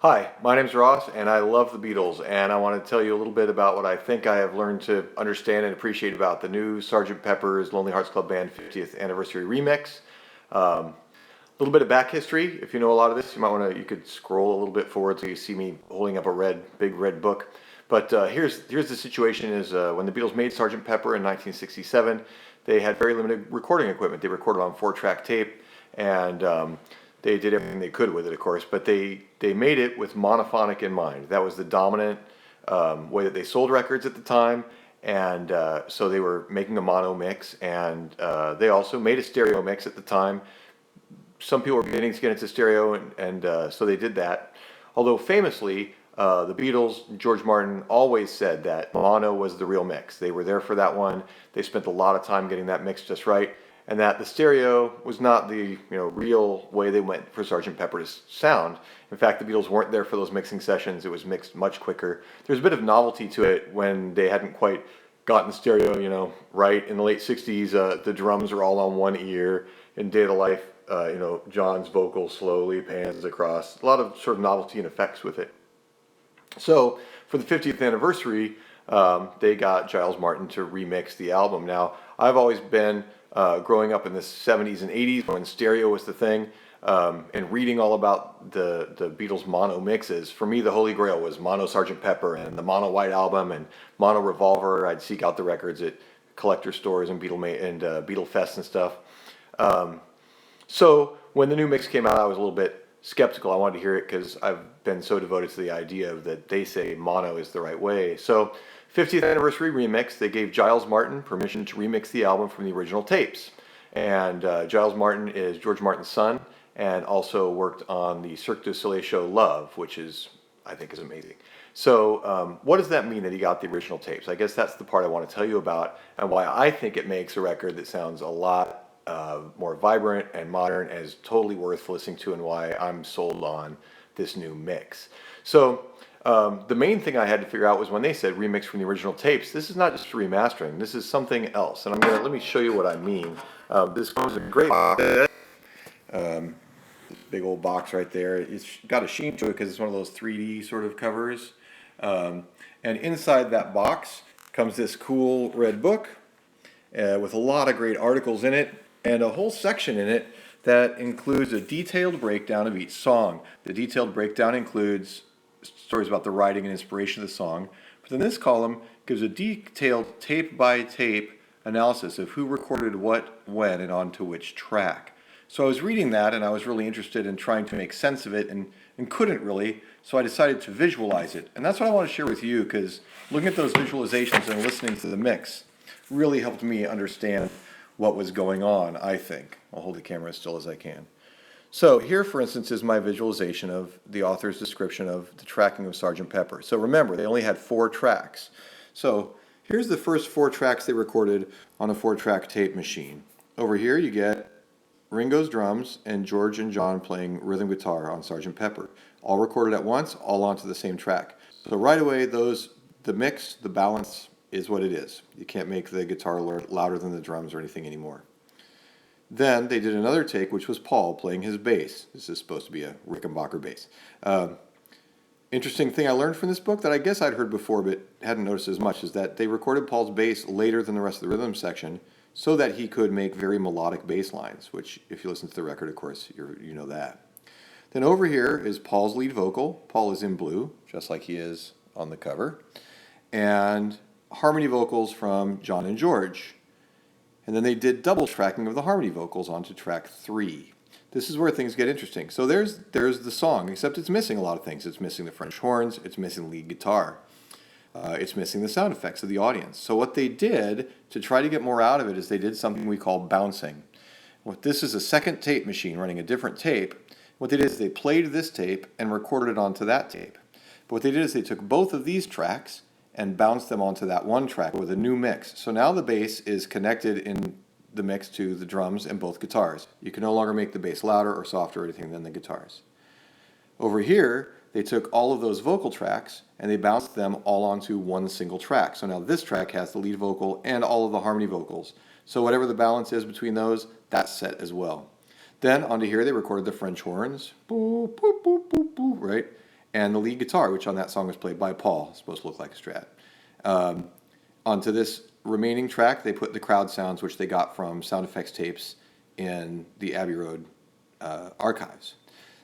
Hi, my name's Ross, and I love the Beatles, and I want to tell you a little bit about what I think I have learned to understand and appreciate about the new Sgt. Pepper's Lonely Hearts Club Band 50th Anniversary Remix. A little bit of back history. If you know a lot of this, you could scroll a little bit forward so you see me holding up a big red book. But here's the situation: is when the Beatles made Sgt. Pepper in 1967, they had very limited recording equipment. They recorded on 4-track tape, and they did everything they could with it, of course. But they made it with monophonic in mind. That was the dominant way that they sold records at the time, and so they were making a mono mix, and they also made a stereo mix at the time. Some people were beginning to get into stereo, and so they did that. Although famously, the Beatles, George Martin, always said that mono was the real mix. They were there for that one. They spent a lot of time getting that mix just right, and that the stereo was not the real way they went for Sgt. Pepper to sound. In fact, the Beatles weren't there for those mixing sessions. It was mixed much quicker. There's a bit of novelty to it when they hadn't quite gotten stereo, right. In the late 60s, the drums are all on one ear. In Day of the Life, John's vocal slowly pans across. A lot of sort of novelty and effects with it. So for the 50th anniversary, they got Giles Martin to remix the album. Now, I've always been growing up in the 70s and 80s when stereo was the thing, and reading all about the Beatles mono mixes. For me, the holy grail was mono Sgt. Pepper and the mono White Album and mono Revolver. I'd seek out the records at collector stores and Beatle Fest and stuff. So when the new mix came out, I was a little bit skeptical. I wanted to hear it because I've been so devoted to the idea of that they say mono is the right way. So 50th anniversary remix, they gave Giles Martin permission to remix the album from the original tapes. And Giles Martin is George Martin's son and also worked on the Cirque du Soleil show Love, which I think is amazing. So what does that mean that he got the original tapes? I guess that's the part I want to tell you about and why I think it makes a record that sounds a lot more vibrant and modern and is totally worth listening to, and why I'm sold on this new mix. So the main thing I had to figure out was when they said remix from the original tapes, this is not just remastering, this is something else. And let me show you what I mean. This comes in a great box. Big old box right there. It's got a sheen to it because it's one of those 3D sort of covers. And inside that box comes this cool red book with a lot of great articles in it, and a whole section in it that includes a detailed breakdown of each song. The detailed breakdown includes stories about the writing and inspiration of the song, but then this column gives a detailed tape-by-tape analysis of who recorded what, when, and onto which track. So I was reading that, and I was really interested in trying to make sense of it, and couldn't really, so I decided to visualize it. And that's what I want to share with you, because looking at those visualizations and listening to the mix really helped me understand what was going on, I think. I'll hold the camera as still as I can. So here, for instance, is my visualization of the author's description of the tracking of Sgt. Pepper. So remember, they only had 4 tracks. So here's the first 4 tracks they recorded on a 4-track tape machine. Over here you get Ringo's drums and George and John playing rhythm guitar on Sgt. Pepper. All recorded at once, all onto the same track. So right away, the mix, the balance is what it is. You can't make the guitar louder than the drums or anything anymore. Then they did another take, which was Paul playing his bass. This is supposed to be a Rickenbacker bass. Interesting thing I learned from this book that I guess I'd heard before but hadn't noticed as much is that they recorded Paul's bass later than the rest of the rhythm section so that he could make very melodic bass lines, which if you listen to the record, of course, you know that. Then over here is Paul's lead vocal. Paul is in blue, just like he is on the cover. And harmony vocals from John and George. And then they did double tracking of the harmony vocals onto track 3. This is where things get interesting. So there's the song, except it's missing a lot of things. It's missing the French horns, it's missing lead guitar, it's missing the sound effects of the audience. So what they did to try to get more out of it is they did something we call bouncing. This is a second tape machine running a different tape. What they did is they played this tape and recorded it onto that tape. But what they did is they took both of these tracks and bounce them onto that one track with a new mix. So now the bass is connected in the mix to the drums and both guitars. You can no longer make the bass louder or softer or anything than the guitars. Over here, they took all of those vocal tracks and they bounced them all onto one single track. So now this track has the lead vocal and all of the harmony vocals. So whatever the balance is between those, that's set as well. Then onto here, they recorded the French horns, boo, boo, boo, boo, boo, right? and the lead guitar, which on that song was played by Paul. It's supposed to look like a Strat. Onto this remaining track, they put the crowd sounds, which they got from sound effects tapes in the Abbey Road archives.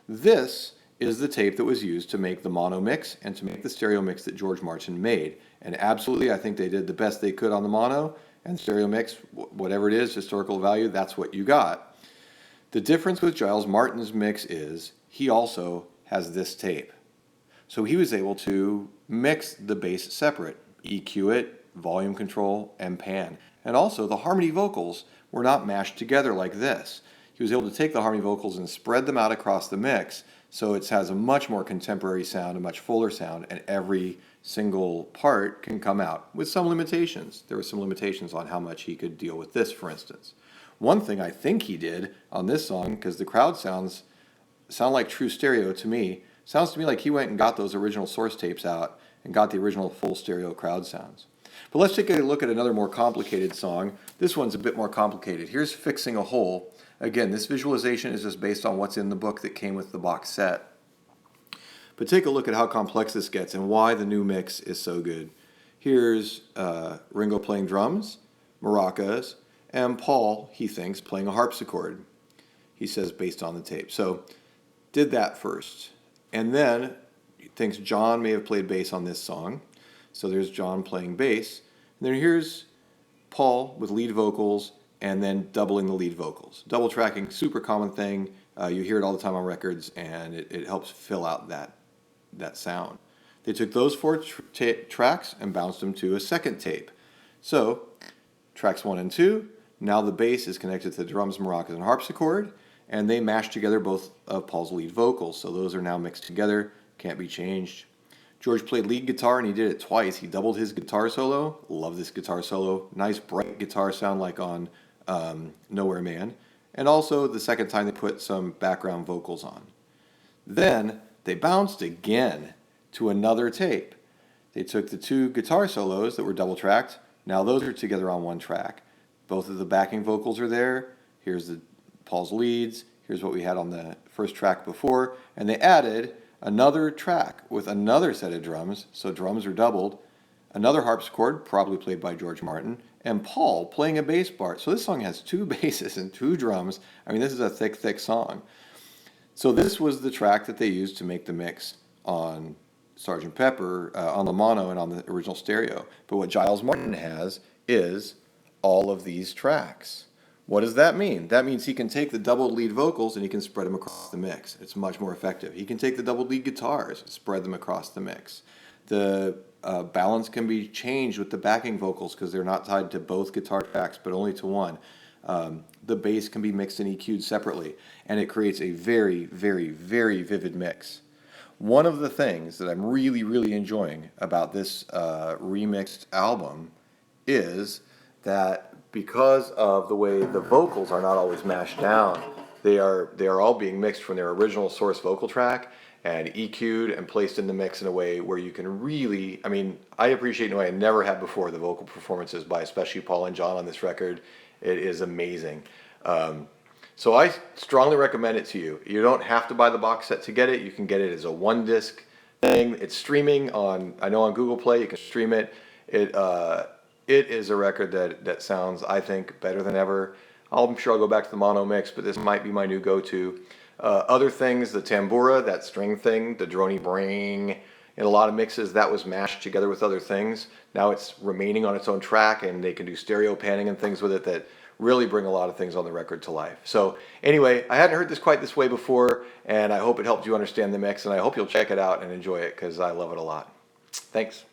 This is the tape that was used to make the mono mix and to make the stereo mix that George Martin made. And absolutely, I think they did the best they could on the mono, and stereo mix, whatever it is, historical value, that's what you got. The difference with Giles Martin's mix is he also has this tape. So he was able to mix the bass separate, EQ it, volume control, and pan. And also the harmony vocals were not mashed together like this. He was able to take the harmony vocals and spread them out across the mix, so it has a much more contemporary sound, a much fuller sound, and every single part can come out with some limitations. There were some limitations on how much he could deal with this, for instance. One thing I think he did on this song, because the crowd sound like true stereo to me, sounds to me like he went and got those original source tapes out and got the original full stereo crowd sounds. But let's take a look at another more complicated song. This one's a bit more complicated. Here's Fixing a Hole. Again, this visualization is just based on what's in the book that came with the box set. But take a look at how complex this gets and why the new mix is so good. Here's Ringo playing drums, maracas, and Paul, he thinks, playing a harpsichord. He says based on the tape. So did that first. And then he thinks John may have played bass on this song. So there's John playing bass. And then here's Paul with lead vocals and then doubling the lead vocals. Double tracking, super common thing. You hear it all the time on records, and it helps fill out that sound. They took those four tracks and bounced them to a second tape. So tracks 1 and 2, now the bass is connected to the drums, maracas, and harpsichord, and they mash together both of Paul's lead vocals. So those are now mixed together, can't be changed. George played lead guitar, and he did it twice. He doubled his guitar solo. Love this guitar solo. Nice bright guitar sound like on Nowhere Man. And also the second time they put some background vocals on. Then they bounced again to another tape. They took the two guitar solos that were double tracked. Now those are together on one track. Both of the backing vocals are there. Here's Paul's leads. Here's what we had on the first track before. And they added another track with another set of drums. So drums are doubled. Another harpsichord, probably played by George Martin, and Paul playing a bass part. So this song has 2 basses and 2 drums. I mean, this is a thick, thick song. So this was the track that they used to make the mix on Sgt. Pepper, on the mono and on the original stereo. But what Giles Martin has is all of these tracks. What does that mean? That means he can take the double lead vocals and he can spread them across the mix. It's much more effective. He can take the double lead guitars and spread them across the mix. The balance can be changed with the backing vocals because they're not tied to both guitar tracks but only to one. The bass can be mixed and EQ'd separately, and it creates a very, very, very vivid mix. One of the things that I'm really, really enjoying about this remixed album is that because of the way the vocals are not always mashed down, they are all being mixed from their original source vocal track and EQ'd and placed in the mix in a way where you can really, I mean, I appreciate in a way I never had before the vocal performances by especially Paul and John on this record. It is amazing. So I strongly recommend it to you. You don't have to buy the box set to get it. You can get it as a 1-disc thing. It's streaming on, I know on Google Play, you can stream it. It is a record that sounds, I think, better than ever. I'm sure I'll go back to the mono mix, but this might be my new go-to. Other things, the tambura, that string thing, the drony bring, in a lot of mixes that was mashed together with other things. Now it's remaining on its own track, and they can do stereo panning and things with it that really bring a lot of things on the record to life. So anyway, I hadn't heard this quite this way before, and I hope it helped you understand the mix, and I hope you'll check it out and enjoy it because I love it a lot. Thanks.